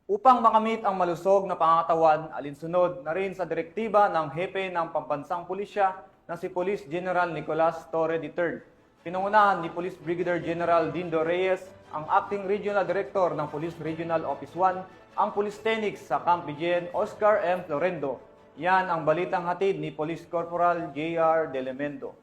Upang makamit ang malusog na pangangatawan, alinsunod na rin sa direktiba ng Hepe ng Pambansang Pulisya na si Police General Nicolas Torre III. Pinangunahan ni Police Brigadier General Dindo Reyes, ang Acting Regional Director ng Police Regional Office 1, ang Police Tenix sa Camp Vigen, Oscar M. Florendo. Yan ang balitang hatid ni Police Corporal J.R. Delemendo.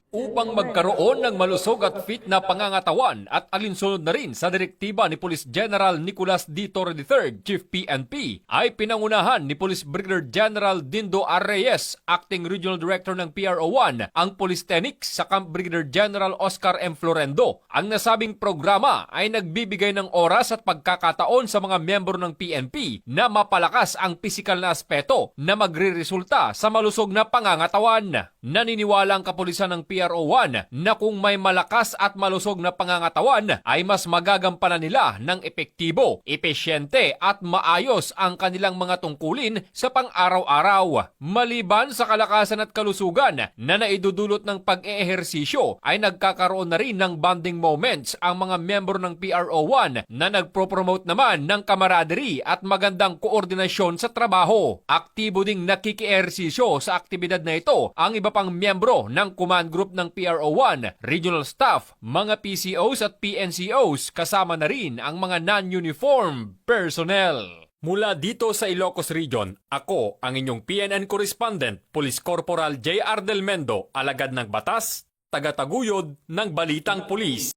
Upang magkaroon ng malusog at fit na pangangatawan at alinsunod na rin sa direktiba ni Police General Nicolas D. Torre III, Chief PNP, ay pinangunahan ni Police Brigadier General Dindo R. Reyes, Acting Regional Director ng PRO1, ang Police Tenix sa Camp Brigadier General Oscar M. Florendo. Ang nasabing programa ay nagbibigay ng oras at pagkakataon sa mga miyembro ng PNP na mapalakas ang pisikal na aspeto na magriresulta sa malusog na pangangatawan. Naniniwala ang kapulisan ng PRO1 na kung may malakas at malusog na pangangatawan ay mas magagampanan nila ng epektibo, epesyente at maayos ang kanilang mga tungkulin sa pang-araw-araw. Maliban sa kalakasan at kalusugan na naidudulot ng pag-eehersisyo ay nagkakaroon na rin ng bonding moments ang mga miyembro ng PRO1 na nagpropromote naman ng camaraderie at magandang koordinasyon sa trabaho. Aktibo ding nakikiehersisyo sa aktibidad na ito ang iba pang miyembro ng command group ng PRO1, regional staff, mga PCOs at PNCOs, kasama na rin ang mga non-uniform personnel. Mula dito sa Ilocos Region, ako ang inyong PNN correspondent, Police Corporal J.R. Delmendo, alagad ng batas, tagataguyod ng Balitang Pulis.